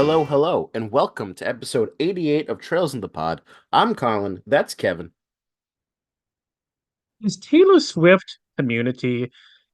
Hello, hello, and welcome to episode 88 of Trails in the Pod. I'm Colin, that's Kevin. Is Taylor Swift community?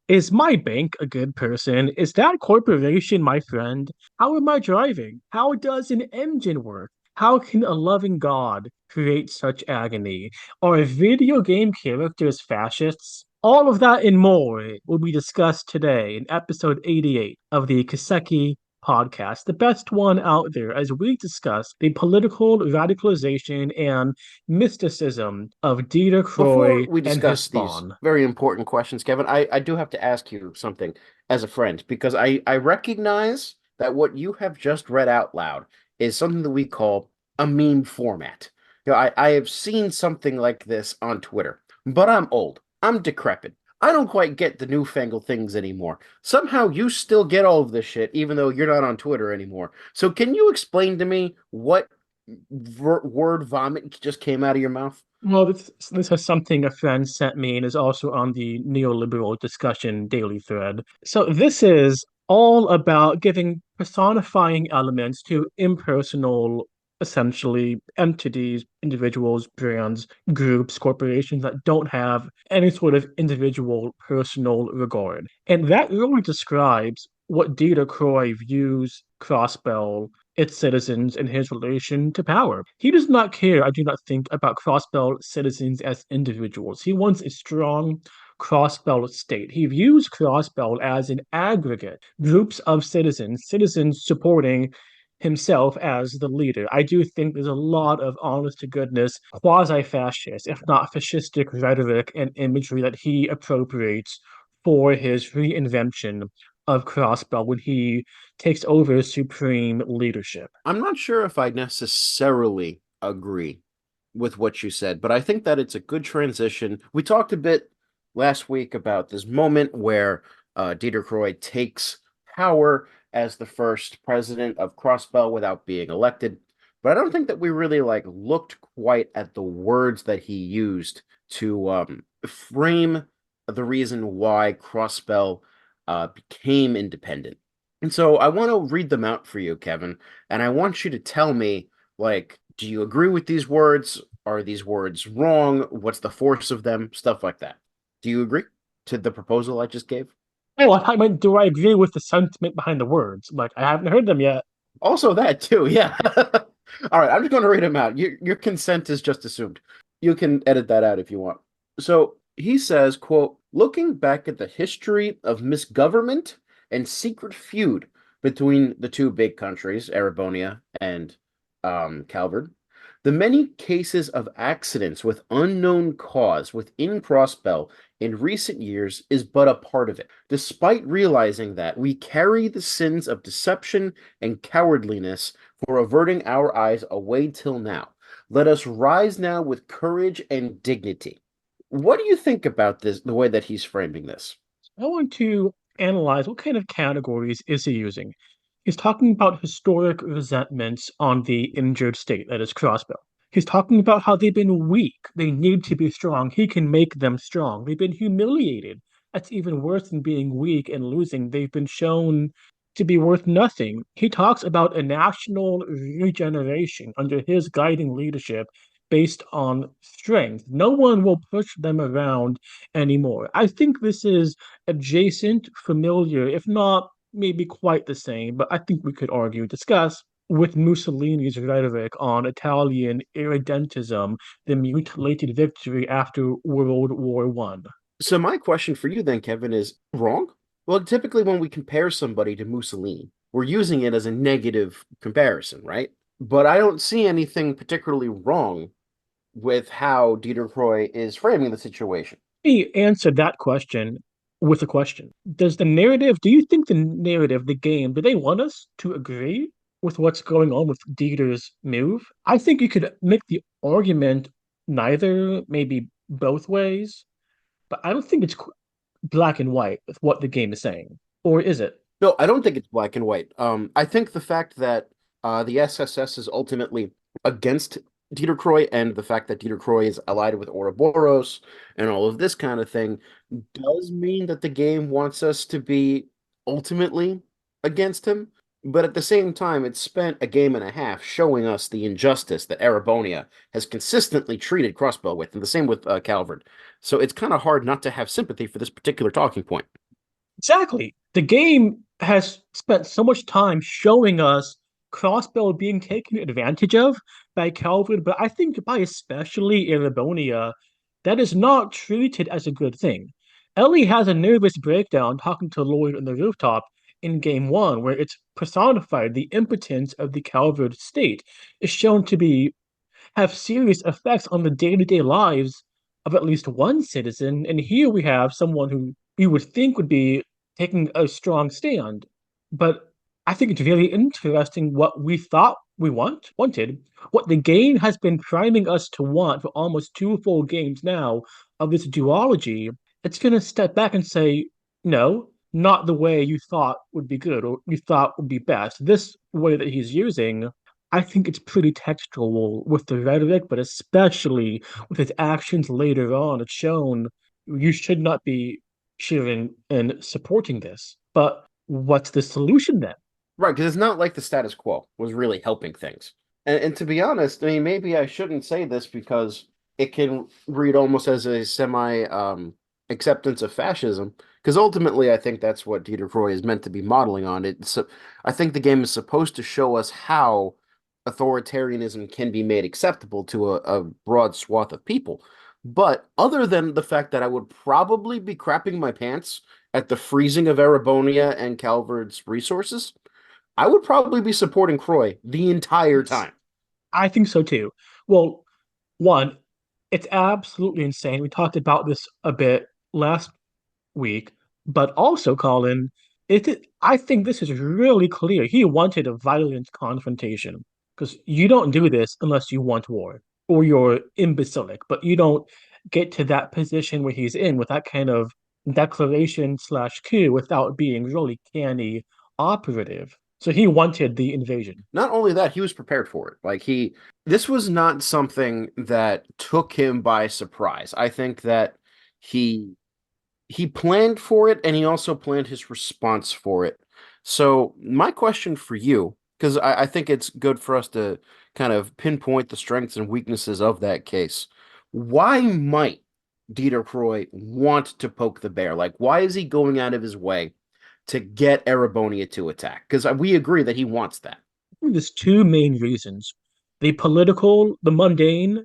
Is my bank a good person? Is that corporation my friend? How am I driving? How does an engine work? How can a loving God create such agony? Are video game characters fascists? All of that and more will be discussed today in episode 88 of the Kaseki podcast, the best one out there, as we discuss the political radicalization and mysticism of Dieter Before Croy we and his discuss these spawn. very important questions, Kevin, I do have to ask you something as a friend because I recognize that what you have just read out loud is something that we call a meme format. I have seen something like this on Twitter, but I'm old. I'm decrepit. I don't quite get the newfangled things anymore. Somehow you still get all of this shit, even though you're not on Twitter anymore. So can you explain to me what word vomit just came out of your mouth? Well, this is something a friend sent me and is also on the neoliberal discussion daily thread. So this is all about giving personifying elements to impersonal, essentially entities, individuals, brands, groups, corporations that don't have any sort of individual personal regard. And that really describes what Dieter Croy views Crossbell, its citizens, and his relation to power. He does not care, I do not think, about Crossbell citizens as individuals. He wants a strong Crossbell state. He views Crossbell as an aggregate, groups of citizens, citizens supporting himself as the leader. I do think there's a lot of honest to goodness quasi-fascist, if not fascistic rhetoric and imagery that he appropriates for his reinvention of Crossbell when he takes over supreme leadership. I'm not sure if I necessarily agree with what you said, but I think that it's a good transition. We talked a bit last week about this moment where Dieter Croy takes power as the first president of Crossbell without being elected. But I don't think that we really looked quite at the words that he used to frame the reason why Crossbell became independent. And so I want to read them out for you, Kevin, and I want you to tell me, do you agree with these words? Are these words wrong? What's the force of them? Stuff like that. Do you agree to the proposal I just gave? Oh, I meant, do I agree with the sentiment behind the words? Like, I haven't heard them yet. Also that too, yeah. All right, I'm just going to read them out. Your consent is just assumed. You can edit that out if you want. So he says, quote, looking back at the history of misgovernment and secret feud between the two big countries, Erebonia and Calvard, the many cases of accidents with unknown cause within Crossbell in recent years is but a part of it, despite realizing that we carry the sins of deception and cowardliness for averting our eyes away till now. Let us rise now with courage and dignity. What do you think about this, the way that he's framing this? I want to analyze what kind of categories is he using. He's talking about historic resentments on the injured state, that is Crossbow. He's talking about how they've been weak. They need to be strong. He can make them strong. They've been humiliated. That's even worse than being weak and losing. They've been shown to be worth nothing. He talks about a national regeneration under his guiding leadership based on strength. No one will push them around anymore. I think this is adjacent, familiar, if not maybe quite the same, but I think we could argue, discuss with Mussolini's rhetoric on Italian irredentism, the mutilated victory after World War One. So my question for you then, Kevin, is wrong? Well, typically when we compare somebody to Mussolini, we're using it as a negative comparison, right? But I don't see anything particularly wrong with how Dieter Croy is framing the situation. He answered that question with a question. Do you think the narrative, the game, do they want us to agree with what's going on with Dieter's move? I think you could make the argument neither, maybe both ways, but I don't think it's black and white with what the game is saying. Or is it? No, I don't think it's black and white. I think the fact that the SSS is ultimately against Dieter Croy and the fact that Dieter Croy is allied with Ouroboros and all of this kind of thing does mean that the game wants us to be ultimately against him. But at the same time, it spent a game and a half showing us the injustice that Erebonia has consistently treated Crossbow with, and the same with Calvard. So it's kind of hard not to have sympathy for this particular talking point. Exactly. The game has spent so much time showing us Crossbow being taken advantage of by Calvin, but I think by especially Erebonia, that is not treated as a good thing. Ellie has a nervous breakdown talking to Lloyd on the rooftop in game one, where it's personified the impotence of the Calvard state is shown to be have serious effects on the day-to-day lives of at least one citizen. And here we have someone who we would think would be taking a strong stand. But I think it's very interesting what we thought we wanted, what the game has been priming us to want for almost two full games now of this duology. It's going to step back and say, no, not the way you thought would be good or you thought would be best. This way that he's using, I think it's pretty textual with the rhetoric, but especially with his actions later on. It's shown you should not be cheering and supporting this. But what's the solution then? Right, because it's not like the status quo was really helping things. And to be honest, I mean, maybe I shouldn't say this because it can read almost as a semi acceptance of fascism. Because ultimately, I think that's what Dieter Croy is meant to be modeling on. I think the game is supposed to show us how authoritarianism can be made acceptable to a broad swath of people. But other than the fact that I would probably be crapping my pants at the freezing of Erebonia and Calvard's resources, I would probably be supporting Croy the entire time. I think so too. Well, one, it's absolutely insane. We talked about this a bit last week, but also, Colin, I think this is really clear. He wanted a violent confrontation because you don't do this unless you want war or you're imbecilic, but you don't get to that position where he's in with that kind of declaration slash coup without being really canny operative. So he wanted the invasion. Not only that, he was prepared for it. This was not something that took him by surprise. I think that he he planned for it and he also planned his response for it. So my question for you, because I think it's good for us to kind of pinpoint the strengths and weaknesses of that case. Why might Dieter Croy want to poke the bear? Like, why is he going out of his way to get Erebonia to attack? Because we agree that he wants that. There's two main reasons: the political, the mundane,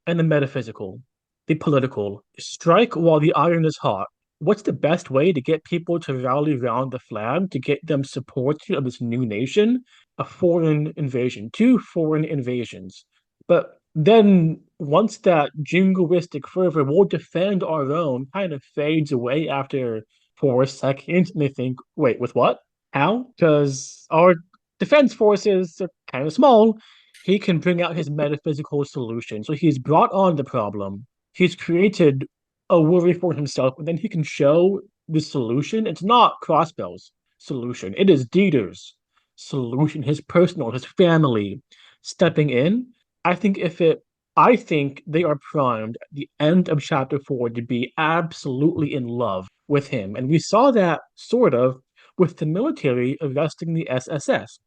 and the metaphysical. The political. Strike while the iron is hot. What's the best way to get people to rally around the flag, to get them supportive of this new nation? A foreign invasion, two foreign invasions. But then once that jingoistic fervor, we'll defend our own, kind of fades away after 4 seconds, and they think, wait, with what? How? Because our defense forces are kind of small. He can bring out his metaphysical solution. So he's brought on the problem. He's created a worry for himself, and then he can show the solution. It's not Crossbell's solution. It is Dieter's solution, his personal, his family stepping in. I think if it I think they are primed at the end of chapter 4 to be absolutely in love with him. And we saw that sort of with the military arresting the SSS.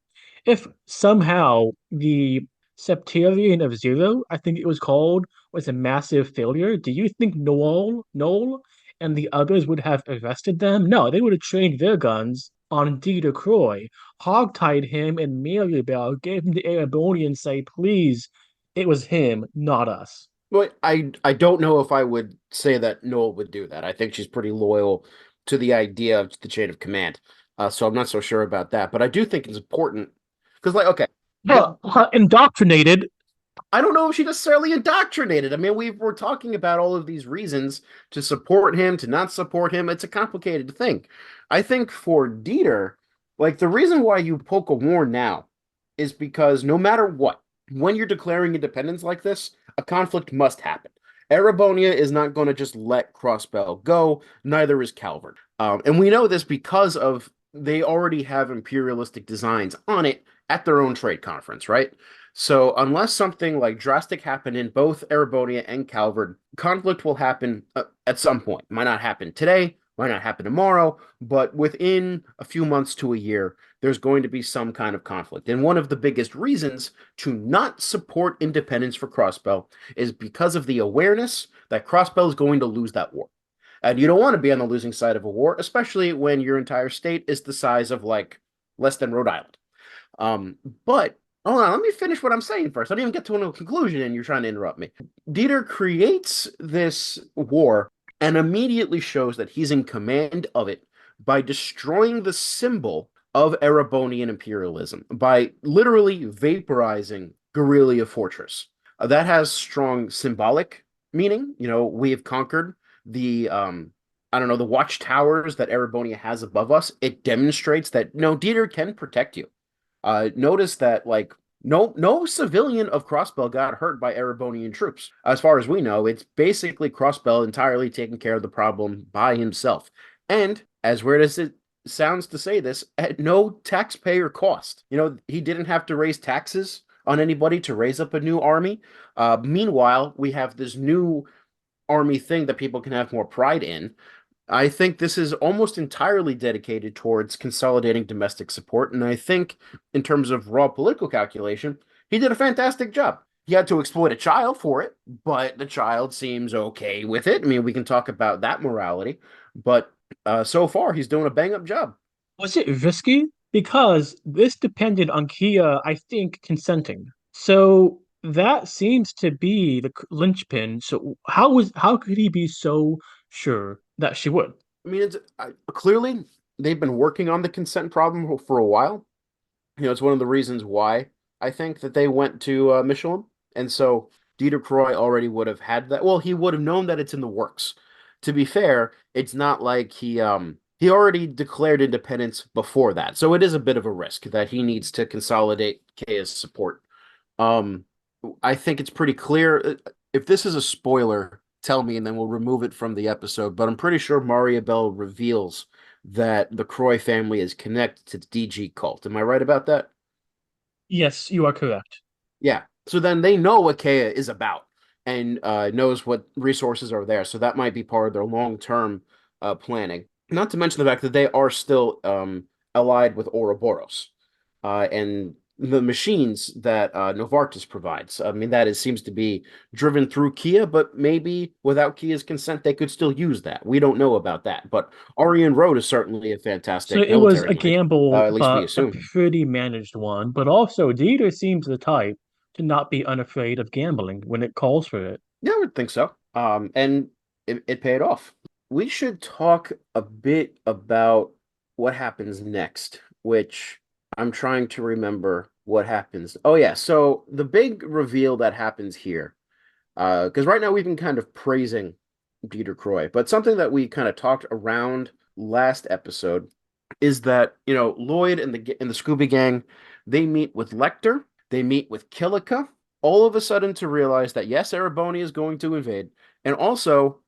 If somehow the Septarian of Zero, I think it was called, was a massive failure, do you think Noel and the others would have arrested them? No, they would have trained their guns on Dieter Croy, hogtied him in Maribel, gave him the Araboni and say, please, it was him, not us. Well, I don't know if I would say that Noel would do that. I think she's pretty loyal to the idea of the chain of command. So I'm not so sure about that. But I do think it's important because, like, okay, Indoctrinated. I don't know if she necessarily indoctrinated. I mean, we're talking about all of these reasons to support him, to not support him. It's a complicated thing. I think for Dieter, like the reason why you poke a war now is because no matter what, when you're declaring independence like this, a conflict must happen. Erebonia is not going to just let Crossbell go, neither is Calvert. And we know this because of they already have imperialistic designs on it at their own trade conference, right? So unless something like drastic happen in both Erebonia and Calvert, conflict will happen at some point. Might not happen today, Might not happen tomorrow, but within a few months to a year, there's going to be some kind of conflict. And one of the biggest reasons to not support independence for Crossbell is because of the awareness that Crossbell is going to lose that war. And you don't want to be on the losing side of a war, especially when your entire state is the size of like less than Rhode Island. Um, but hold on, let me finish what I'm saying first. I didn't even get to a conclusion, and you're trying to interrupt me. Dieter creates this war and immediately shows that he's in command of it by destroying the symbol of Erebonian imperialism, by literally vaporizing Guerrilla Fortress. That has strong symbolic meaning. You know, we have conquered the I don't know, the watchtowers that Erebonia has above us. It demonstrates that no, Dieter can protect you. Notice that like no civilian of Crossbell got hurt by Erebonian troops. As far as we know, it's basically Crossbell entirely taking care of the problem by himself. And as weird as it sounds to say this, at no taxpayer cost. You know, he didn't have to raise taxes on anybody to raise up a new army. Meanwhile, we have this new army thing that people can have more pride in. I think this is almost entirely dedicated towards consolidating domestic support. And I think, in terms of raw political calculation, he did a fantastic job. He had to exploit a child for it, but the child seems okay with it. I mean, we can talk about that morality, but so far he's doing a bang up job. Was it risky? Because this depended on Kia, I think, consenting. So that seems to be the linchpin. So how could he be so sure that she would? I mean, clearly they've been working on the consent problem for a while. You know, it's one of the reasons why I think that they went to Michelin. And so Dieter Croy already would have had that. Well, he would have known that it's in the works. To be fair, it's not like he already declared independence before that. So it is a bit of a risk that he needs to consolidate Kaya's support. Um, I think it's pretty clear. If this is a spoiler, tell me, and then we'll remove it from the episode. But I'm pretty sure Maria Bell reveals that the Croy family is connected to the DG cult. Am I right about that? Yes, you are correct. Yeah. So then they know what Kea is about and knows what resources are there. So that might be part of their long-term planning. Not to mention the fact that they are still allied with Ouroboros and the machines that Novartis provides. I mean, that is seems to be driven through Kia, but maybe without Kia's consent, they could still use that. We don't know about that. But Arian Road is certainly a So fantastic it was military a mind. gamble, At least we but a assume. pretty managed one. But also, Dieter seems the type to not be unafraid of gambling when it calls for it. Yeah, I would think so. And it paid off. We should talk a bit about what happens next, which I'm trying to remember what happens. Oh yeah, so the big reveal that happens here, because right now we've been kind of praising Dieter Croy, but something that we kind of talked around last episode is that, you know, Lloyd and the Scooby Gang, they meet with Lecter, they meet with Killica, all of a sudden to realize that yes, Ereboni is going to invade, and also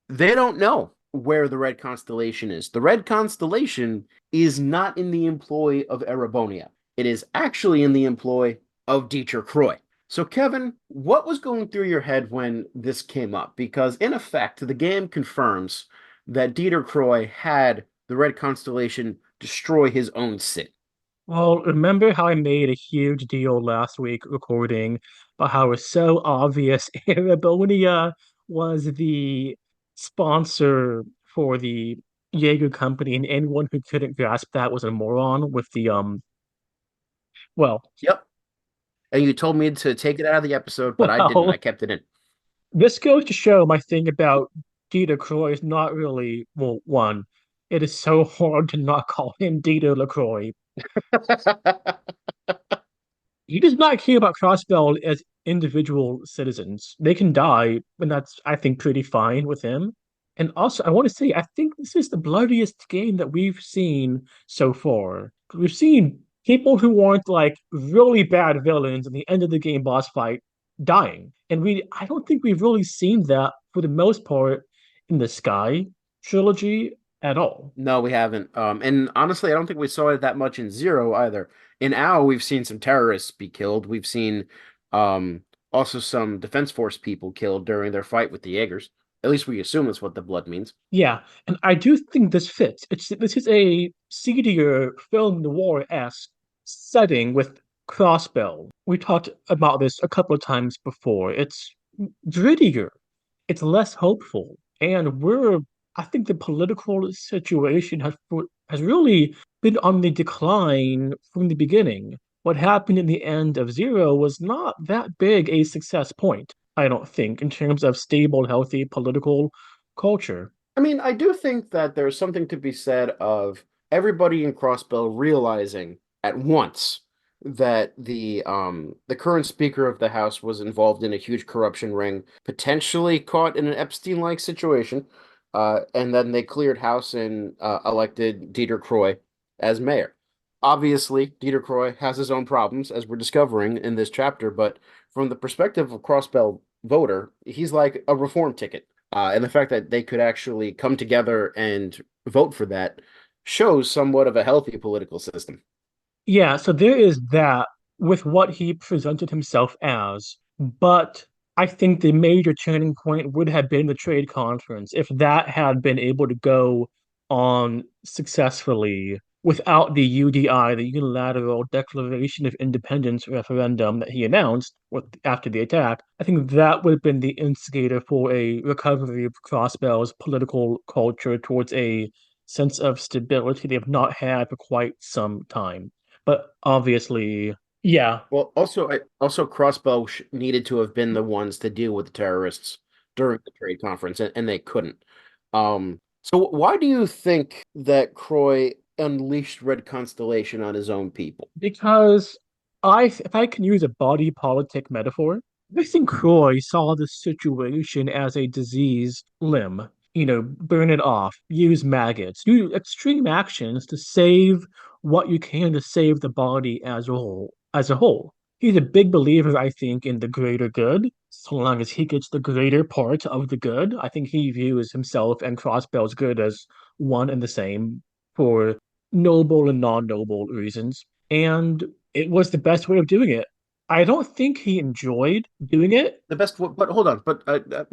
they don't know where the Red Constellation is. The Red Constellation is not in the employ of Erebonia. It is actually in the employ of Dieter Croy. So, Kevin, what was going through your head when this came up? Because, in effect, the game confirms that Dieter Croy had the Red Constellation destroy his own city. Well, remember how I made a huge deal last week recording about how it was so obvious Arabonia was the sponsor for the Jaeger company, and anyone who couldn't grasp that was a moron with the well, Yep. And you told me to take it out of the episode, but I didn't. I well, kept it in. this goes to show my thing about Dieter Croy is not really, well, one, it is so hard to not call him Dieter LaCroix. He does not care about Crossbell as individual citizens. They can die, and that's, I think, pretty fine with him. And also, I want to say, I think this is the bloodiest game that we've seen so far. We've seen people who aren't like really bad villains in the end of the game boss fight dying. And I don't think we've really seen that for the most part in the Sky trilogy at all. No, we haven't. And honestly, I don't think we saw it that much in Zero either. In Owl, we've seen some terrorists be killed. We've seen um also some Defense Force people killed during their fight with the Jaegers. At least we assume that's what the blood means. Yeah, and I do think this fits. This is a seedier film noir-esque setting with Crossbell. We talked about this a couple of times before. It's grittier, it's less hopeful, and I think the political situation has really been on the decline from the beginning. What happened in the end of Zero was not that big a success point, I don't think, in terms of stable, healthy political culture. I mean, I do think that there's something to be said of everybody in Crossbell realizing at once that the current Speaker of the House was involved in a huge corruption ring, potentially caught in an Epstein-like situation, and then they cleared house and elected Dieter Croy as mayor. Obviously, Dieter Croy has his own problems, as we're discovering in this chapter, but from the perspective of Crossbell voter, he's like a reform ticket. And the fact that they could actually come together and vote for that shows somewhat of a healthy political system. Yeah, so there is that with what he presented himself as, but I think the major turning point would have been the trade conference if that had been able to go on successfully without the UDI, the Unilateral Declaration of Independence referendum that he announced after the attack. I think that would have been the instigator for a recovery of Crossbell's political culture towards a sense of stability they have not had for quite some time. But obviously, yeah, Well, also Crossbow needed to have been the ones to deal with the terrorists during the trade conference, and they couldn't. So why do you think that Croy unleashed Red Constellation on his own people? because if I can use a body politic metaphor, I think Croy saw the situation as a disease limb. Burn it off, use maggots, do extreme actions to save what you can to save the body as a whole. As a whole, he's a big believer, I think, in the greater good. So long as he gets the greater part of the good, I think he views himself and Crossbell's good as one and the same for noble and non-noble reasons. And it was the best way of doing it. I don't think he enjoyed doing it. The best, but hold on, but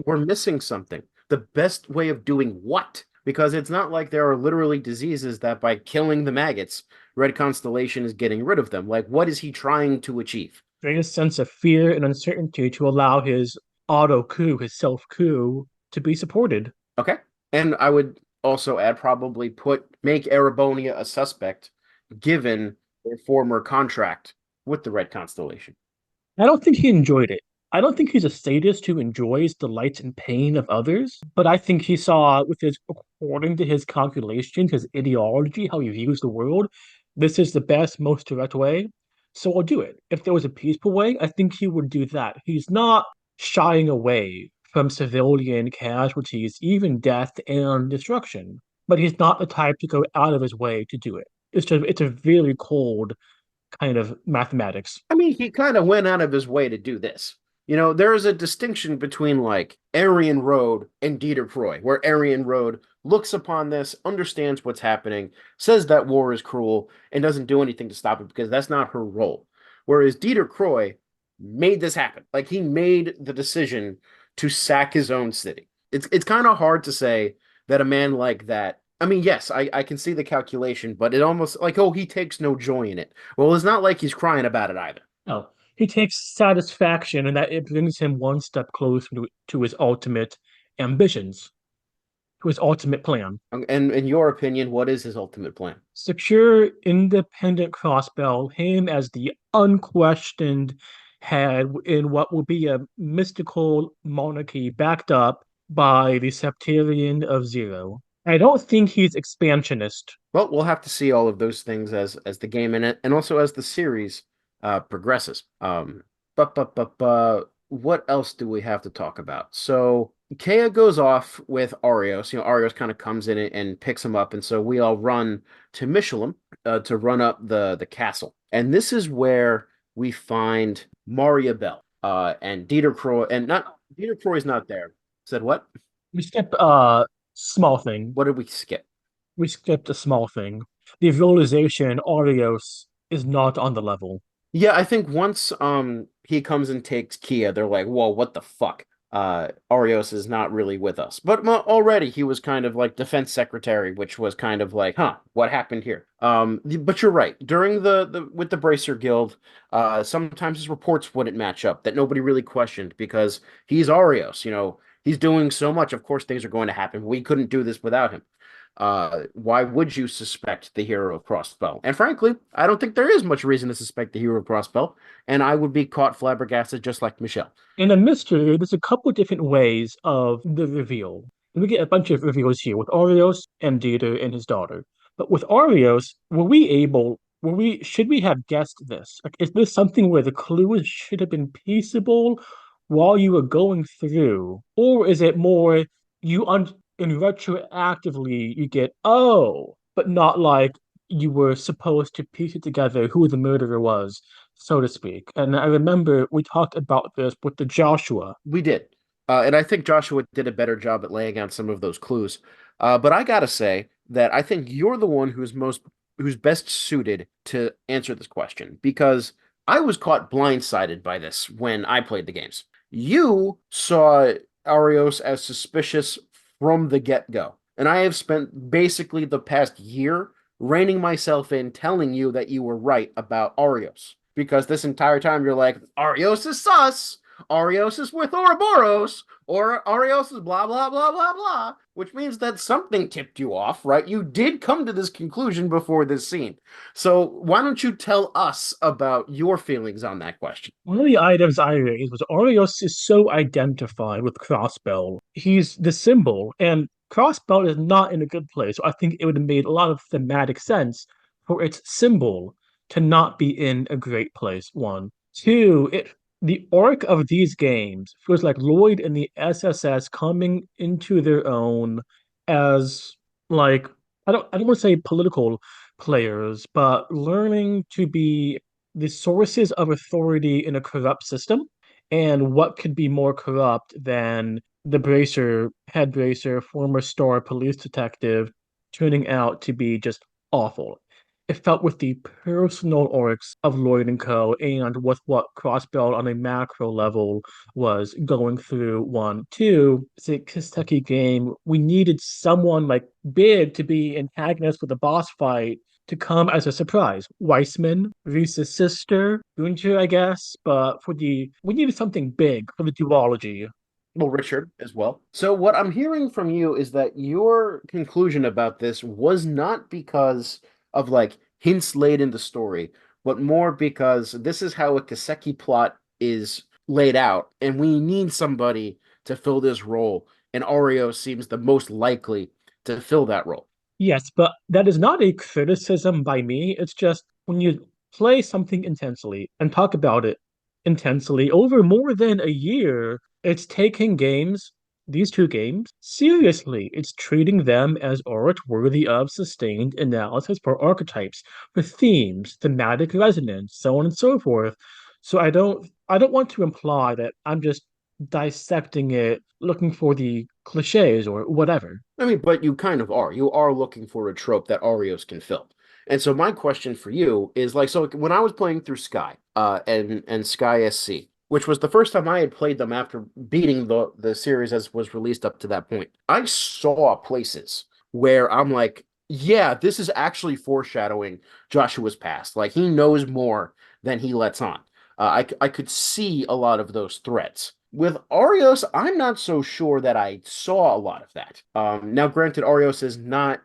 we're missing something. The best way of doing what? Because it's not like there are literally diseases that by killing the maggots, Red Constellation is getting rid of them. Like, what is he trying to achieve? Greatest sense of fear and uncertainty to allow his auto coup, his self coup, to be supported. Okay. And I would also add probably make Erebonia a suspect given their former contract with the Red Constellation. I don't think he enjoyed it. I don't think he's a sadist who enjoys the delights and pain of others, but I think he saw with his, according to his calculations, his ideology, how he views the world, this is the best, most direct way. So I'll do it. If there was a peaceful way, I think he would do that. He's not shying away from civilian casualties, even death and destruction, but he's not the type to go out of his way to do it. It's a really cold kind of mathematics. I mean, he kind of went out of his way to do this. There is a distinction between like Aryan Road and Dieter Croy, where Aryan Road looks upon this, understands what's happening, says that war is cruel, and doesn't do anything to stop it because that's not her role. Whereas Dieter Croy made this happen. Like he made the decision to sack his own city. It's kind of hard to say that a man like that. I mean, yes, I can see the calculation, but it almost like, oh, he takes no joy in it. Well, it's not like he's crying about it either. No, he takes satisfaction in that it brings him one step closer to his ultimate ambitions, to his ultimate plan. And in your opinion, what is his ultimate plan? Secure, independent Crossbell, him as the unquestioned head in what will be a mystical monarchy backed up by the Septarian of Zero. I don't think he's expansionist. Well, we'll have to see all of those things as the game in it, and also as the series progresses. But what else do we have to talk about? So Kea goes off with Arios. Arios kind of comes in and picks him up, and so we all run to Michelin to run up the castle. And this is where we find Maria Bell and Dieter Croy, and not Dieter Croy's not there. Said what? We skip a small thing. What did we skip? We skipped a small thing. The realization Arios is not on the level. Yeah, I think once he comes and takes Kia, they're like, "Whoa, what the fuck?" Arios is not really with us. But already he was kind of like defense secretary, which was kind of like, huh, what happened here? But you're right. During the with the Bracer Guild, sometimes his reports wouldn't match up that nobody really questioned because he's Arios. He's doing so much. Of course, things are going to happen. We couldn't do this without him. Why would you suspect the hero of Crossbell? And frankly, I don't think there is much reason to suspect the hero of Crossbell, and I would be caught flabbergasted just like Michelle. In a mystery, there's a couple different ways of the reveal. We get a bunch of reveals here with Arios and Dieter and his daughter. But with Arios, should we have guessed this? Like, is this something where the clues should have been pieceable while you were going through? Or is it more in retroactively you get, oh, but not like you were supposed to piece it together who the murderer was, so to speak. And I remember we talked about this with the Joshua. We did. And I think Joshua did a better job at laying out some of those clues. But I gotta say that I think you're the one who's best suited to answer this question because I was caught blindsided by this when I played the games. You saw Arios as suspicious from the get-go, and I have spent basically the past year reining myself in, telling you that you were right about Arios. Because this entire time you're like, Arios is sus. Arios is with Ouroboros, or Arios is blah, blah, blah, blah, blah, which means that something tipped you off, right? You did come to this conclusion before this scene. So why don't you tell us about your feelings on that question? One of the items I raised was Arios is so identified with Crossbell. He's the symbol, and Crossbell is not in a good place. So I think it would have made a lot of thematic sense for its symbol to not be in a great place. One. Two, the arc of these games feels like Lloyd and the SSS coming into their own as like I don't want to say political players, but learning to be the sources of authority in a corrupt system and what could be more corrupt than the head bracer, former star police detective, turning out to be just awful. It felt with the personal arcs of Lloyd and Co. and with what Crossbelt on a macro level was going through one, two, it's a Kentucky game. We needed someone like big to be antagonist with a boss fight to come as a surprise. Weissman, Reese's sister, Gunter, I guess, but we needed something big for the duology. Well, Richard as well. So what I'm hearing from you is that your conclusion about this was not because of like hints laid in the story, but more because this is how a Kaseki plot is laid out, and we need somebody to fill this role, and Oreo seems the most likely to fill that role. Yes, but that is not a criticism by me. It's just when you play something intensely and talk about it intensely over more than a year, it's taking these two games, seriously. It's treating them as art worthy of sustained analysis for archetypes, for themes, thematic resonance, so on and so forth. So I don't want to imply that I'm just dissecting it, looking for the cliches or whatever. I mean, but you kind of are. You are looking for a trope that Oreos can fill. And so my question for you is like, so when I was playing through Sky, and Sky SC, which was the first time I had played them after beating the series as was released up to that point, I saw places where I'm like, yeah, this is actually foreshadowing Joshua's past. Like he knows more than he lets on. I could see a lot of those threads. With Arios, I'm not so sure that I saw a lot of that. Now, granted, Arios is not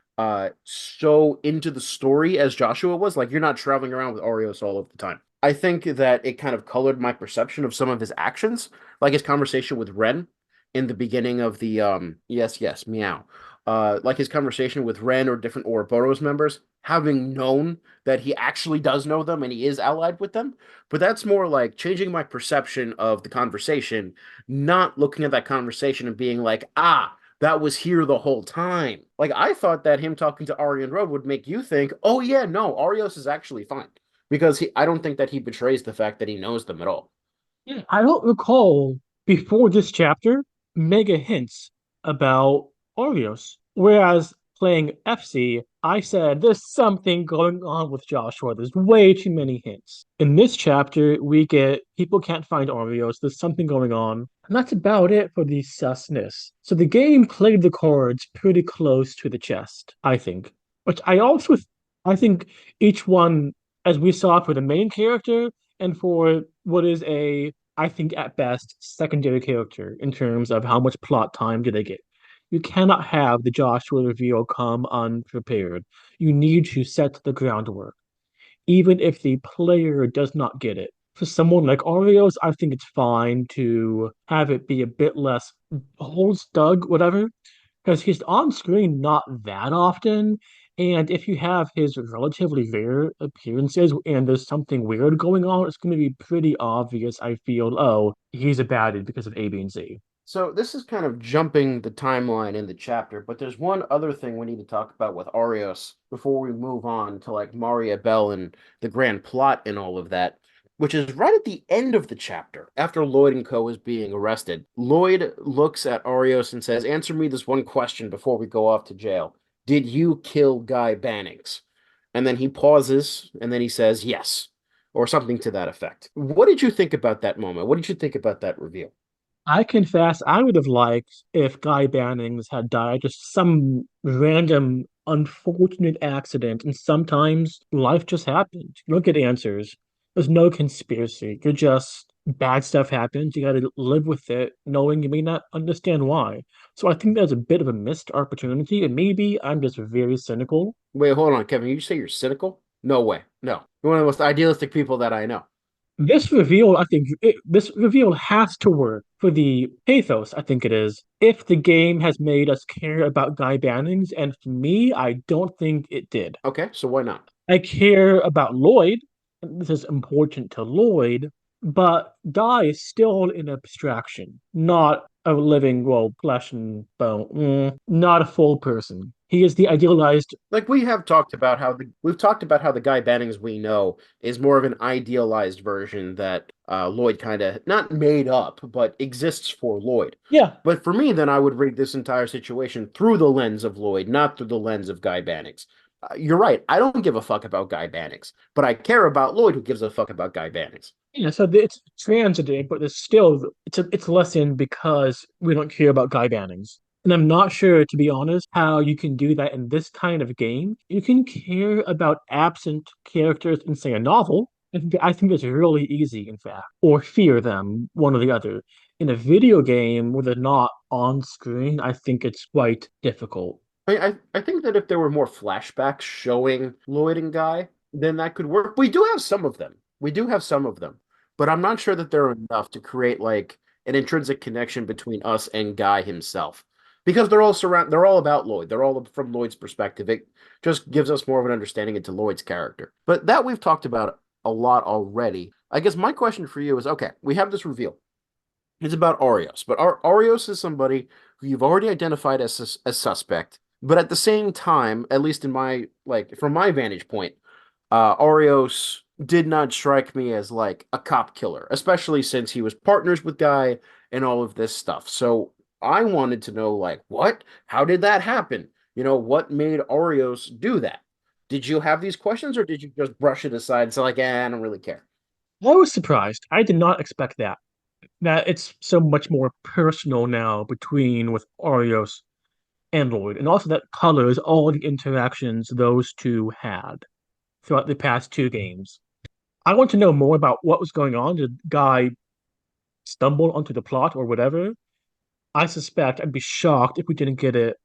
so into the story as Joshua was. Like, you're not traveling around with Arios all of the time. I think that it kind of colored my perception of some of his actions, like his conversation with Ren in the beginning of the yes, yes, meow. Like his conversation with Ren or different Ouroboros members, having known that he actually does know them and he is allied with them. But that's more like changing my perception of the conversation, not looking at that conversation and being like, ah, that was here the whole time. Like I thought that him talking to Aryan Road would make you think, oh yeah, no, Arios is actually fine. Because I don't think that he betrays the fact that he knows them at all. Yeah, I don't recall before this chapter mega hints about Oreos. Whereas playing FC, I said there's something going on with Joshua. There's way too many hints. In this chapter, we get people can't find Oreos. There's something going on. And that's about it for the susness. So the game played the cards pretty close to the chest, I think. Which I think each one, as we saw for the main character and for what is I think at best, secondary character in terms of how much plot time do they get. You cannot have the Joshua reveal come unprepared. You need to set the groundwork, even if the player does not get it. For someone like Oreos, I think it's fine to have it be a bit less holds dug, whatever, because he's on screen not that often. And if you have his relatively rare appearances and there's something weird going on, it's going to be pretty obvious, I feel, oh, he's a baddie because of A, B, and C. So this is kind of jumping the timeline in the chapter, but there's one other thing we need to talk about with Arios before we move on to like Maria Bell and the grand plot and all of that, which is right at the end of the chapter after Lloyd and Co. is being arrested. Lloyd looks at Arios and says, "Answer me this one question before we go off to jail. Did you kill Guy Bannings?" And then he pauses and then he says, "Yes," or something to that effect. What did you think about that moment? What did you think about that reveal? I confess I would have liked if Guy Bannings had died just some random unfortunate accident, and sometimes life just happened. You don't get answers. There's no conspiracy. You're just bad stuff happens. You gotta live with it, knowing you may not understand why. So I think there's a bit of a missed opportunity, and maybe I'm just very cynical. Wait, hold on, Kevin. You say you're cynical? No way. No. You're one of the most idealistic people that I know. This reveal has to work for the pathos, I think it is, if the game has made us care about Guy Bannings, and for me, I don't think it did. Okay, so why not? I care about Lloyd, and this is important to Lloyd, but Guy is still an abstraction, not a living, well, flesh and bone, not a full person. He is the idealized. Like we have talked about how we've talked about how the Guy Bannings we know is more of an idealized version that Lloyd kind of not made up, but exists for Lloyd. Yeah, But for me, then I would read this entire situation through the lens of Lloyd, not through the lens of Guy Bannings. You're right. I don't give a fuck about Guy Bannings, but I care about Lloyd, who gives a fuck about Guy Bannings. yeah, so it's transitive, but it's lessened because we don't care about Guy Bannings. And I'm not sure, to be honest, how you can do that in this kind of game. You can care about absent characters in, say, a novel. I think that's really easy, in fact, or fear them, one or the other. In a video game where they're not on screen, I think it's quite difficult. I think that if there were more flashbacks showing Lloyd and Guy, then that could work. We do have some of them. We do have some of them, but I'm not sure that they're enough to create like an intrinsic connection between us and Guy himself. Because they're all about Lloyd. They're all from Lloyd's perspective. It just gives us more of an understanding into Lloyd's character. But that we've talked about a lot already. I guess my question for you is okay, we have this reveal. It's about Arios, but Arios is somebody who you've already identified as suspect. But at the same time, at least in my like from my vantage point, Arios did not strike me as like a cop killer, especially since he was partners with Guy and all of this stuff. So I wanted to know like what? How did that happen? You know, what made Arios do that? Did you have these questions or did you just brush it aside and say like, I don't really care? I was surprised. I did not expect that. That it's so much more personal now between with Oreos and Lloyd, and also that colors all the interactions those two had throughout the past two games. I want to know more about what was going on. Did Guy stumble onto the plot or whatever? I suspect I'd be shocked if we didn't get it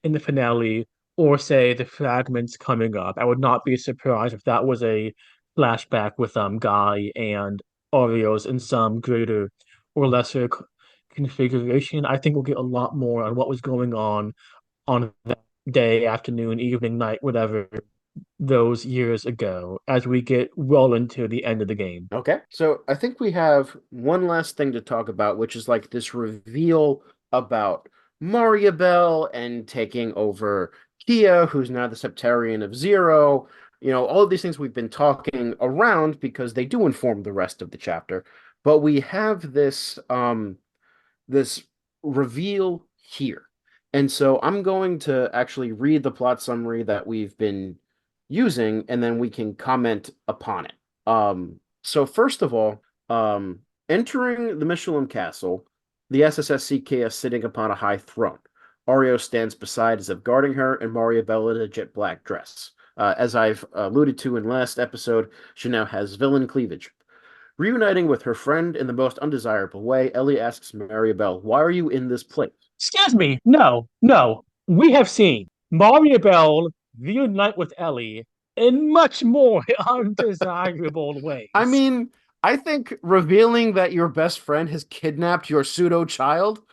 in the finale or say the fragments coming up. I would not be surprised if that was a flashback with Guy and Oreos in some greater or lesser configuration. I think we'll get a lot more on what was going on that day, afternoon, evening, night, whatever, those years ago as we get well into the end of the game. Okay, so I think we have one last thing to talk about, which is like this reveal about Maria Bell and taking over Kia, who's now the Septarian of Zero. You know, all of these things we've been talking around because they do inform the rest of the chapter. But we have this reveal here. And so I'm going to actually read the plot summary that we've been using, and then we can comment upon it. So first of all, entering the Michelin Castle, the SSSCK is sitting upon a high throne. Ario stands beside as if guarding her, and Maria Bella in a jet black dress. As I've alluded to in last episode, she now has villain cleavage. Reuniting with her friend in the most undesirable way, Ellie asks Maribel, "Why are you in this place?" Excuse me. No, no. We have seen Maria Bell reunite with Ellie in much more undesirable I ways. mean, I think revealing that your best friend has kidnapped your pseudo child,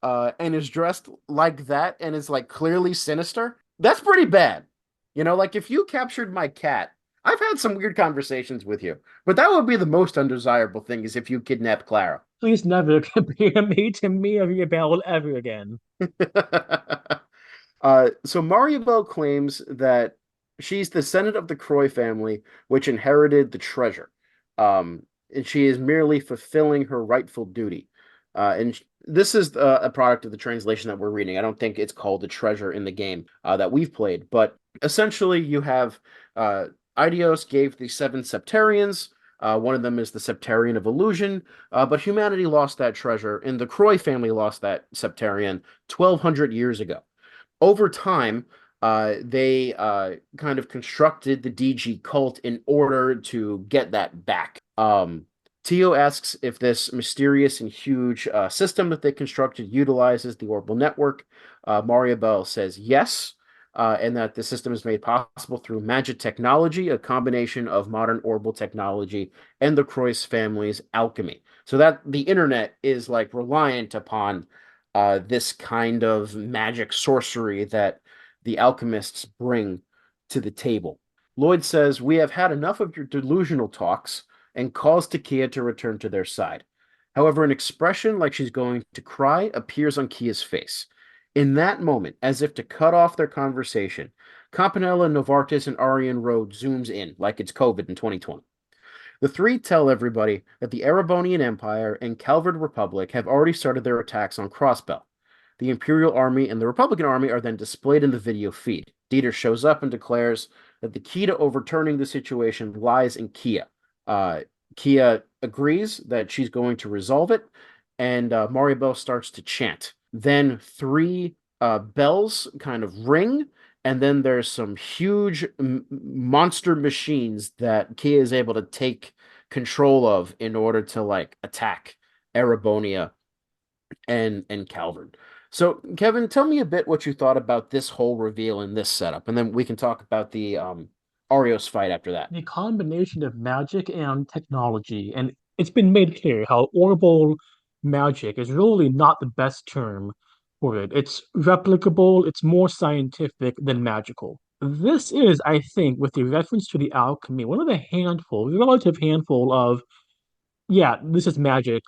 and is dressed like that and is like clearly sinister, that's pretty bad. Like if you captured my cat, I've had some weird conversations with you, but that would be the most undesirable thing is if you kidnapped Clara. Please never compare me to Maria Bell ever again. So Mariabelle claims that she's the descendant of the Croy family, which inherited the treasure. And she is merely fulfilling her rightful duty. This is a product of the translation that we're reading. I don't think it's called the treasure in the game that we've played, but essentially you have Idios gave the seven Septarians. One of them is the Septarian of Illusion, but humanity lost that treasure, and the Croy family lost that Septarian 1,200 years ago. Over time, they kind of constructed the DG cult in order to get that back. Tio asks if this mysterious and huge system that they constructed utilizes the orbital network. Maria Bell says yes, and that the system is made possible through magic technology, a combination of modern orbital technology and the Croix family's alchemy. So that the internet is like reliant upon this kind of magic sorcery that the alchemists bring to the table. Lloyd says, "We have had enough of your delusional talks," and calls Takia to return to their side. However, an expression like she's going to cry appears on Kia's face. In that moment, as if to cut off their conversation, Campanella, Novartis, and Arian Road zooms in like it's COVID in 2020. The three tell everybody that the Erebonian Empire and Calvard Republic have already started their attacks on Crossbell. The Imperial Army and the Republican Army are then displayed in the video feed. Dieter shows up and declares that the key to overturning the situation lies in Kia. Uh, Kia agrees that she's going to resolve it, and Maribel starts to chant. Then three bells kind of ring, and then there's some huge monster machines that Kia is able to take control of in order to like attack Erebonia and Calvard. So, Kevin, tell me a bit what you thought about this whole reveal in this setup, and then we can talk about the Arios fight after that. The combination of magic and technology, and it's been made clear how orbital magic is really not the best term for it. It's replicable, it's more scientific than magical. This is, I think, with the reference to the alchemy, one of the handful, relative handful of, yeah, this is magic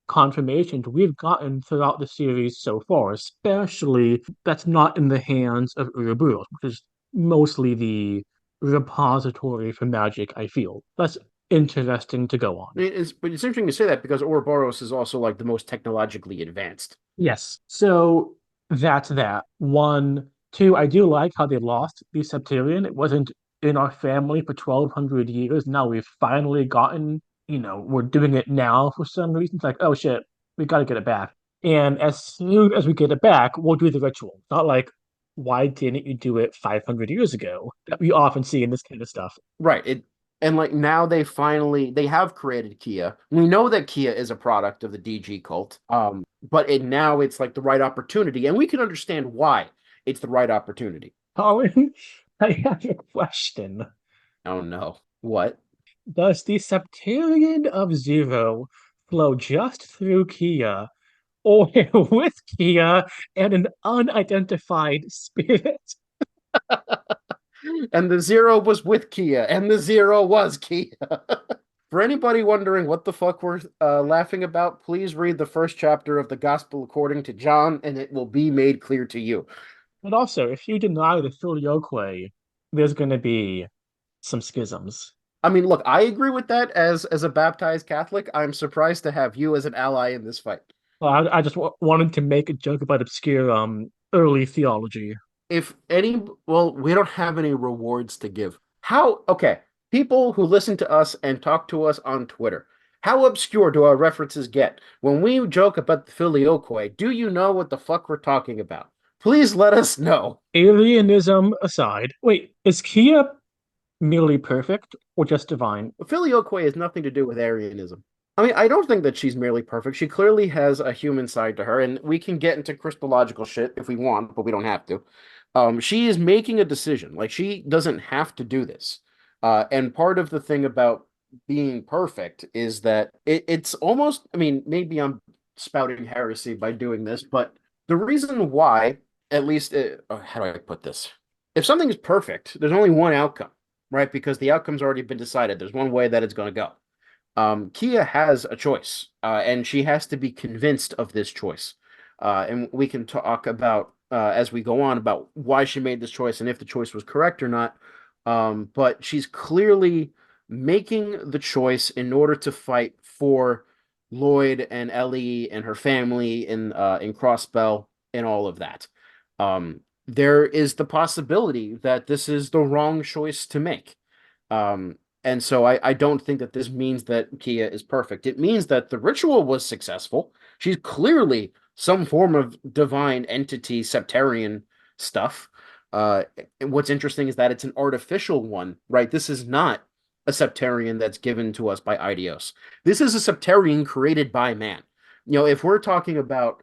confirmations we've gotten throughout the series so far, especially that's not in the hands of Ouroboros, which is mostly the repository for magic, I feel. That's interesting to go on. But it's interesting to say that because Ouroboros is also like the most technologically advanced. Yes. So that's that. One, two, I do like how they lost the Septarian. It wasn't in our family for 1,200 years. Now we've finally gotten, we're doing it now for some reason. It's like, oh shit, we got to get it back. And as soon as we get it back, we'll do the ritual. Not like, why didn't you do it 500 years ago? That we often see in this kind of stuff. Right. And like now they have created Kia. We know that Kia is a product of the DG cult. But now it's like the right opportunity, and we can understand why it's the right opportunity. Colin, I have a question. Oh no. What? Does the Septarian of Zero flow just through Kia or with Kia and an unidentified spirit? And the zero was with Kia, and the zero was Kia. For anybody wondering what the fuck we're laughing about, please read the first chapter of the Gospel according to John, and it will be made clear to you. But also, if you deny the filioque, there's going to be some schisms. I mean, look, I agree with that as a baptized Catholic. I'm surprised to have you as an ally in this fight. Well, I just wanted to make a joke about obscure early theology. If any, well, we don't have any rewards to give. How, okay, people who listen to us and talk to us on Twitter, how obscure do our references get? When we joke about the filioque, do you know what the fuck we're talking about? Please let us know. Alienism aside, wait, is Kia merely perfect or just divine? Filioque has nothing to do with Arianism. I mean, I don't think that she's merely perfect. She clearly has a human side to her, and we can get into Christological shit if we want, but we don't have to. She is making a decision. Like, she doesn't have to do this. And part of the thing about being perfect is that it's almost, I mean, maybe I'm spouting heresy by doing this, but the reason why, at least, how do I put this? If something is perfect, there's only one outcome, right? Because the outcome's already been decided. There's one way that it's going to go. Kia has a choice, and she has to be convinced of this choice. And we can talk about as we go on about why she made this choice and if the choice was correct or not. But she's clearly making the choice in order to fight for Lloyd and Ellie and her family in Crossbell and all of that. There is the possibility that this is the wrong choice to make. And so I don't think that this means that Kia is perfect. It means that the ritual was successful. She's clearly some form of divine entity, septarian stuff. Uh, what's interesting is that it's an artificial one, right? This is not a septarian that's given to us by Idios. This is a septarian created by man. You know, if we're talking about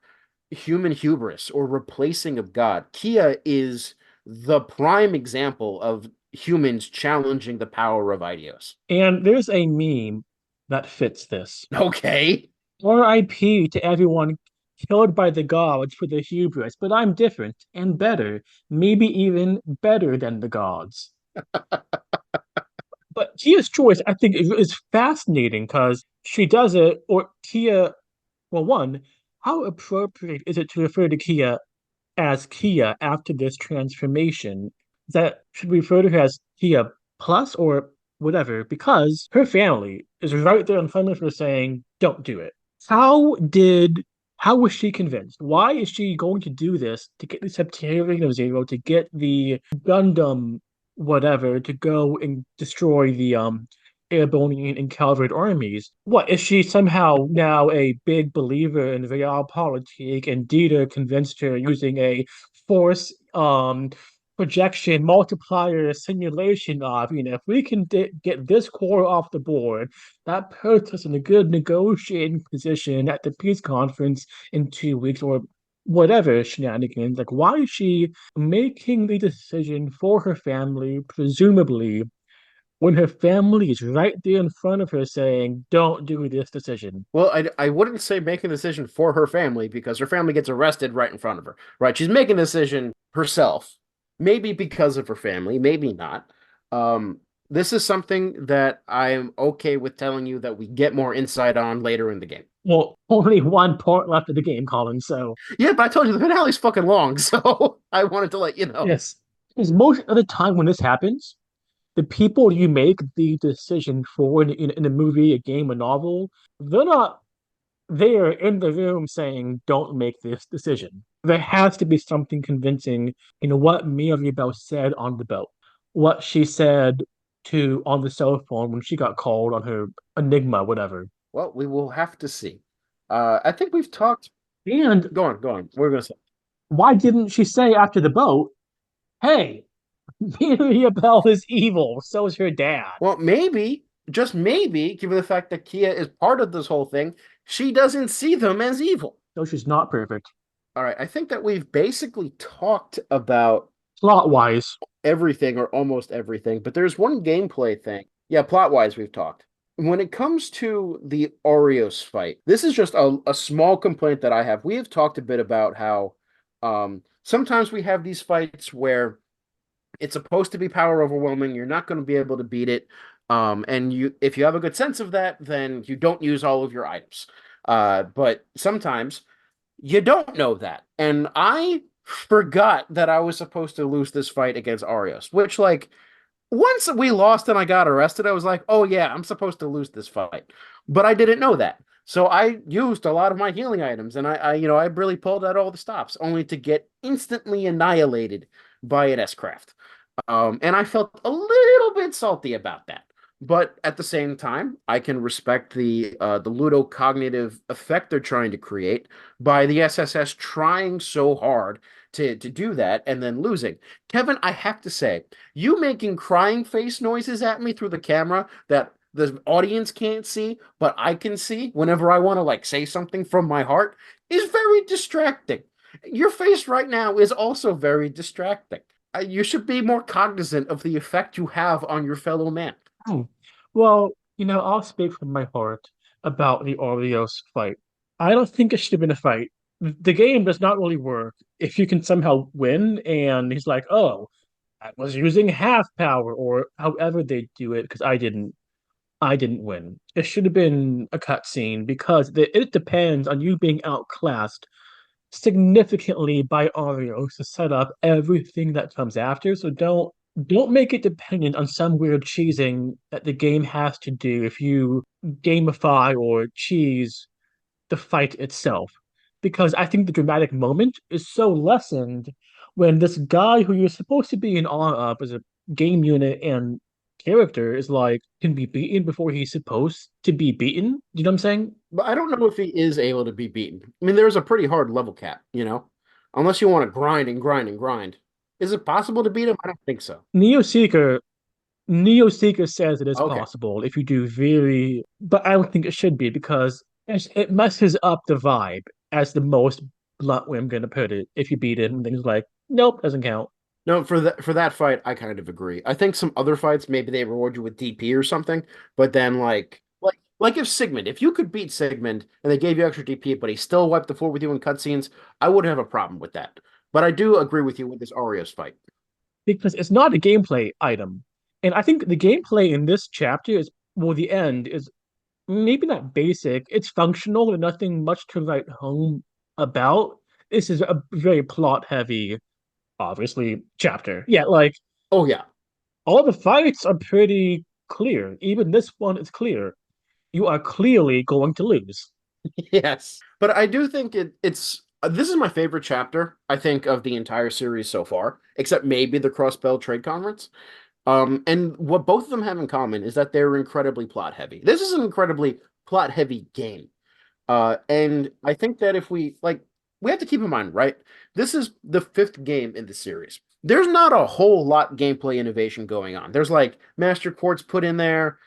human hubris or replacing of God, Kia is the prime example of humans challenging the power of Idios. And there's a meme that fits this. Okay. RIP to everyone killed by the gods for their hubris, but I'm different and better, maybe even better than the gods. But Tia's choice, I think, is fascinating because she does it, or Tia, well, one, how appropriate is it to refer to Kia as Kia after this transformation? That should we refer to her as Kia plus or whatever? Because her family is right there in front of her saying, "Don't do it." How did how was she convinced? Why is she going to do this to get the Septarian of Zero, to get the Gundam whatever, to go and destroy the Airborne and Calvert armies? What is she somehow now a big believer in realpolitik and Dieter convinced her using a force projection multiplier simulation of, if we can get this core off the board, that puts us in a good negotiating position at the peace conference in 2 weeks or whatever shenanigans. Like, why is she making the decision for her family, presumably, when her family is right there in front of her saying, don't do this decision? Well, I wouldn't say making a decision for her family because her family gets arrested right in front of her, right? She's making a decision herself, maybe because of her family, maybe not. This is something that I'm okay with telling you that we get more insight on later in the game. Well, only one part left of the game, Colin. So, Yeah, but I told you the finale's fucking long, so I wanted to let you know. yes. Because most of the time when this happens, the people you make the decision for in a movie, a game, a novel, they're not there in the room saying, don't make this decision. There has to be something convincing in what Mirabelle said on the boat, what she said to on the cell phone when she got called on her Enigma, whatever. Well, we will have to see. I think we've talked. And Go on. We're gonna say. why didn't she say after the boat, hey, Mirabelle is evil, so is her dad? Well, maybe, just maybe, given the fact that Kia is part of this whole thing, she doesn't see them as evil. So she's not perfect. All right, I think that we've basically talked about Plot wise, everything or almost everything, but there's one gameplay thing. Yeah, plot-wise, we've talked. When it comes to the Oreos fight, this is just a small complaint that I have. We have talked a bit about how sometimes we have these fights where it's supposed to be power overwhelming. You're not going to be able to beat it. And if you have a good sense of that, then you don't use all of your items. But sometimes you don't know that. And I forgot that I was supposed to lose this fight against Arios, which, like, once we lost and I got arrested, I was like, oh, yeah, I'm supposed to lose this fight. But I didn't know that. So I used a lot of my healing items, and I really pulled out all the stops, only to get instantly annihilated by an S-Craft. And I felt a little bit salty about that. But at the same time, I can respect the ludocognitive effect they're trying to create by the SSS trying so hard to do that and then losing. Kevin, I have to say, you making crying face noises at me through the camera that the audience can't see, but I can see whenever I want to like say something from my heart is very distracting. Your face right now is also very distracting. You should be more cognizant of the effect you have on your fellow man. Hmm. Well, I'll speak from my heart about the Oreos fight. I don't think it should have been a fight. The game does not really work if you can somehow win, and he's like, "Oh, I was using half power," or however they do it, because I didn't win. It should have been a cutscene because it depends on you being outclassed significantly by Oreos to set up everything that comes after. So don't make it dependent on some weird cheesing that the game has to do if you gamify or cheese the fight itself. Because I think the dramatic moment is so lessened when this guy who you're supposed to be in awe of as a game unit and character is like can be beaten before he's supposed to be beaten. You know what I'm saying? But I don't know if he is able to be beaten. I mean, there's a pretty hard level cap. Unless you want to grind and grind and grind. Is it possible to beat him? I don't think so. Neo Seeker Neo Seeker says it is Okay. possible if you do very, but I don't think it should be because it messes up the vibe as the most blunt way I'm going to put it. If you beat it and things like, nope, doesn't count. No, for that fight, I kind of agree. I think some other fights, maybe they reward you with DP or something, but then like if Sigmund, if you could beat Sigmund and they gave you extra DP, but he still wiped the floor with you in cutscenes, I wouldn't have a problem with that. But I do agree with you with this Oreos fight. Because it's not a gameplay item. And I think the gameplay in this chapter is, well, the end is maybe not basic, it's functional and nothing much to write home about. This is a very plot heavy, obviously, chapter. Yeah, like Oh yeah. all the fights are pretty clear. Even this one is clear. You are clearly going to lose. Yes. But I do think it's this is my favorite chapter, I think, of the entire series so far, except maybe the Crossbell Trade Conference. And what both of them have in common is that they're incredibly plot heavy. This is an incredibly plot heavy game. And I think that if we have to keep in mind, right? This is the fifth game in the series. There's not a whole lot gameplay innovation going on. There's like Master Quartz put in there,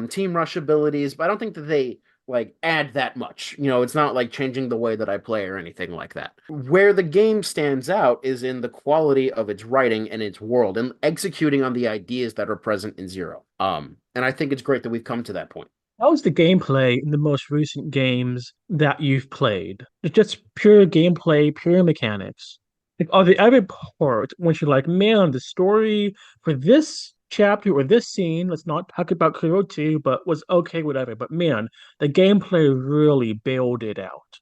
Team Rush abilities, but I don't think that they like add that much. It's not like changing the way that I play or anything like that. Where the game stands out is in the quality of its writing and its world and executing on the ideas that are present in Zero. And I think it's great that we've come to that point. How is the gameplay in the most recent games that you've played? It's just pure gameplay, pure mechanics. Like, are there ever parts when you're like, man, the story for this chapter or this scene, let's not talk about Kuro 2, but was okay, whatever. But man, the gameplay really bailed it out.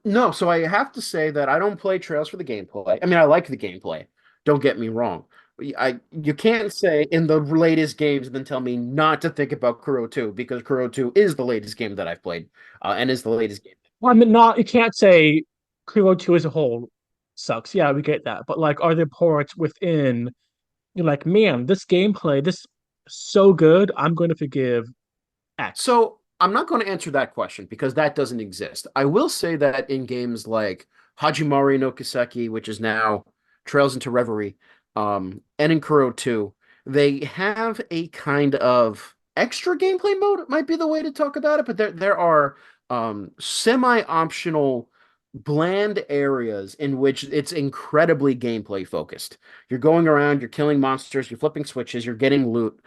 No, so I have to say that I don't play Trails for the gameplay. I mean, I like the gameplay. Don't get me wrong. You can't say in the latest games and then tell me not to think about Kuro 2 because Kuro 2 is the latest game that I've played, and is the latest game. Well, I mean, not you can't say Kuro 2 as a whole sucks. Yeah, we get that. But like, are there parts within you're like, man, this gameplay, this is so good, I'm going to forgive X. So I'm not going to answer that question because that doesn't exist. I will say that in games like Hajimari no Kiseki, which is now Trails into Reverie, and in Kuro 2, they have a kind of extra gameplay mode, might be the way to talk about it, but there are semi-optional bland areas in which it's incredibly gameplay focused. You're going around, you're killing monsters, you're flipping switches, you're getting loot.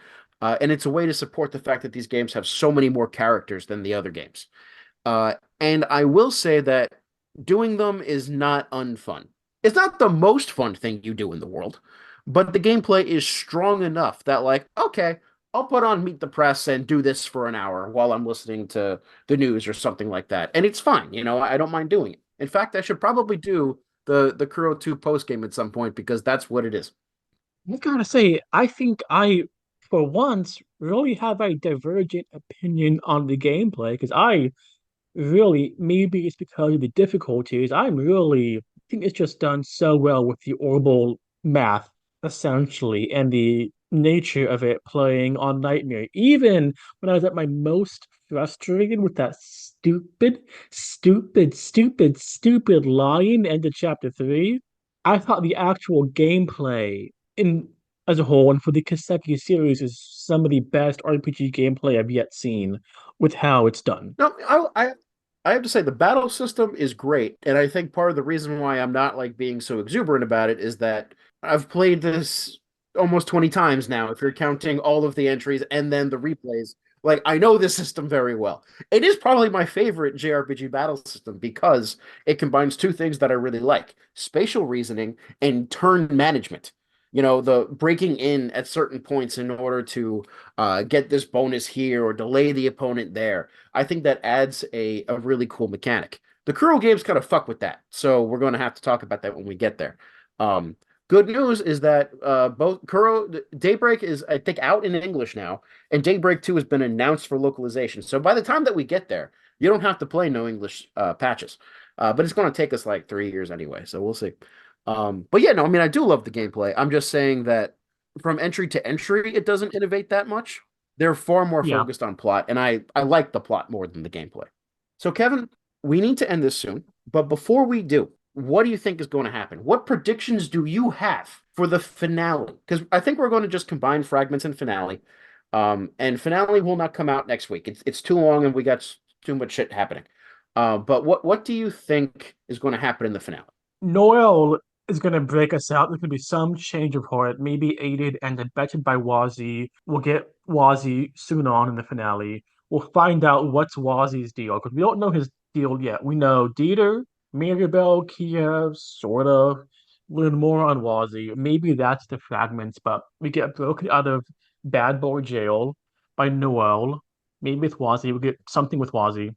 And it's a way to support the fact that these games have so many more characters than the other games. And I will say that doing them is not unfun. It's not the most fun thing you do in the world, but the gameplay is strong enough that, like, okay, I'll put on Meet the Press and do this for an hour while I'm listening to the news or something like that. And it's fine, I don't mind doing it. In fact, I should probably do the Kuro 2 post game at some point because that's what it is. I gotta say, I think I, for once, really have a divergent opinion on the gameplay because I really, maybe it's because of the difficulties. I think it's just done so well with the orbital math, essentially, and the nature of it playing on Nightmare. Even when I was at my most frustrated with that stupid line into chapter three, I thought the actual gameplay in as a whole and for the Kiseki series is some of the best RPG gameplay I've yet seen with how it's done. No, I have to say the battle system is great, and I think part of the reason why I'm not like being so exuberant about it is that I've played this almost 20 times now, if you're counting all of the entries and then the replays. Like I know this system very well. It is probably my favorite JRPG battle system because it combines two things that I really like: spatial reasoning and turn management. You know, the breaking in at certain points in order to get this bonus here or delay the opponent there. I think that adds a really cool mechanic. The Kuro games kind of fuck with that, so we're going to have to talk about that when we get there. Um, Good news is that both Kuro Daybreak is I think out in English now, and Daybreak 2 has been announced for localization. So by the time that we get there, you don't have to play no English patches. But it's going to take us like 3 years anyway, so we'll see. But yeah, no, I mean I do love the gameplay. I'm just saying that from entry to entry, it doesn't innovate that much. They're far more Yeah. focused on plot, and I like the plot more than the gameplay. So, Kevin, we need to end this soon. But before we do, what do you think is going to happen? What predictions do you have for the finale? Because I think we're going to just combine fragments and finale. And finale will not come out next week. It's too long, and we got too much shit happening. But what do you think is going to happen in the finale? Noel is going to break us out. There's going to be some change of heart, maybe aided and abetted by Wazzy. We'll get Wazzy soon on in the finale. We'll find out what's Wazzy's deal because we don't know his deal yet. We know Dieter, Mirabelle, Kiev, sort of. Learn more on Wazzy. Maybe that's the fragments, but we get broken out of Bad Boy Jail by Noel. Maybe with Wazzy, we get something with Wazzy.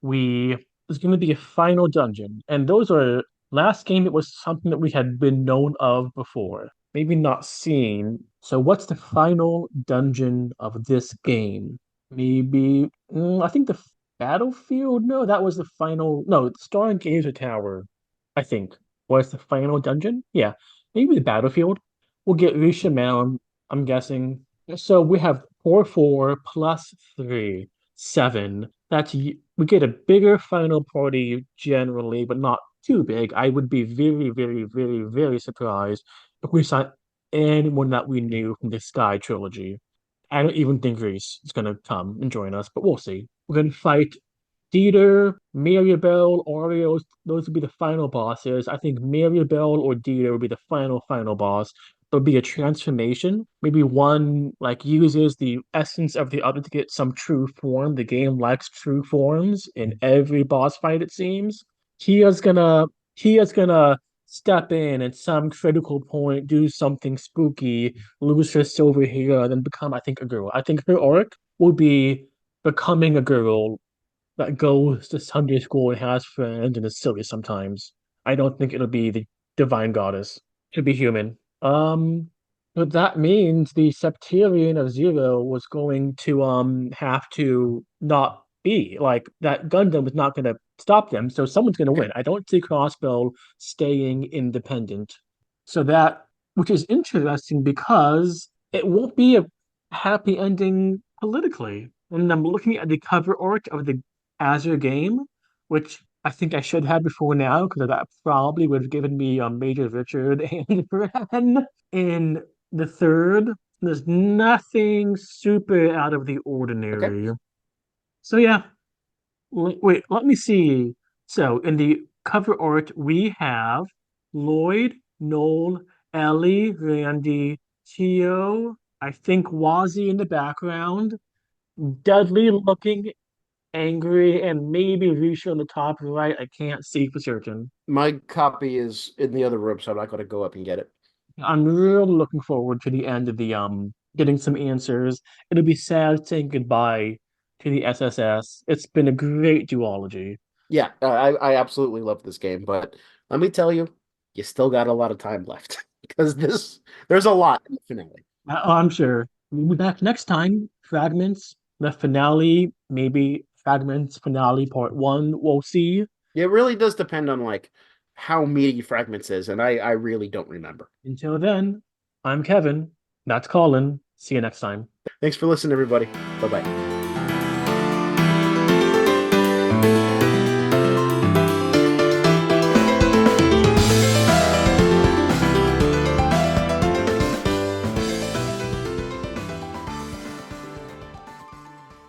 We There's going to be a final dungeon, and those are last game. It was something that we had been known of before, maybe not seen. So, what's the final dungeon of this game? Maybe I think the battlefield. No, that was the final. No, the Star and Gazer Tower. I think was the final dungeon. Yeah, maybe the battlefield. We'll get Risha Mound. I'm guessing. So we have 4 4 plus 3 7. We get a bigger final party generally, but not too big. I would be very surprised if we saw anyone that we knew from the Sky trilogy. I don't even think Reese is gonna come and join us, but we'll see. We're gonna fight Dieter, Mirabelle, Oreos. Those would be the final bosses. I think Mirabelle or Dieter would be the final boss. There'll be a transformation. Maybe one like uses the essence of the other to get some true form. The game likes true forms in every boss fight, it seems. Kia's gonna Kia's gonna step in at some critical point, do something spooky, lose her silver hair, then become, I think, a girl. I think her arc will be becoming a girl that goes to Sunday school and has friends and is silly sometimes. I don't think it'll be the divine goddess. Should be human. But that means the Septarian of Zero was going to have to not be like that. Gundam was not going to stop them, so someone's going to win. I don't see Crossbow staying independent. So that, which is interesting because it won't be a happy ending politically. And I'm looking at the cover art of the Azure game, which I think I should have before now because that probably would have given me Major Richard and Bran in the third. There's nothing super out of the Okay. ordinary. So yeah, wait, let me see. So in the cover art, we have Lloyd, Noel, Ellie, Randy, Tio, I think Wazzy in the background, Dudley looking angry, and maybe Risha on the top right. I can't see for certain. My copy is in the other room, so I'm not going to go up and get it. I'm really looking forward to the end of the getting some answers. It'll be sad saying goodbye to the SSS. It's been a great duology. Yeah, I absolutely love this game, but let me tell you, you still got a lot of time left because there's a lot in the finale. I'm sure. We'll be back next time. Fragments, the finale, maybe Fragments Finale Part 1, we'll see. It really does depend on like how meaty Fragments is, and I really don't remember. Until then, I'm Kevin. That's Colin. See you next time. Thanks for listening, everybody. Bye bye.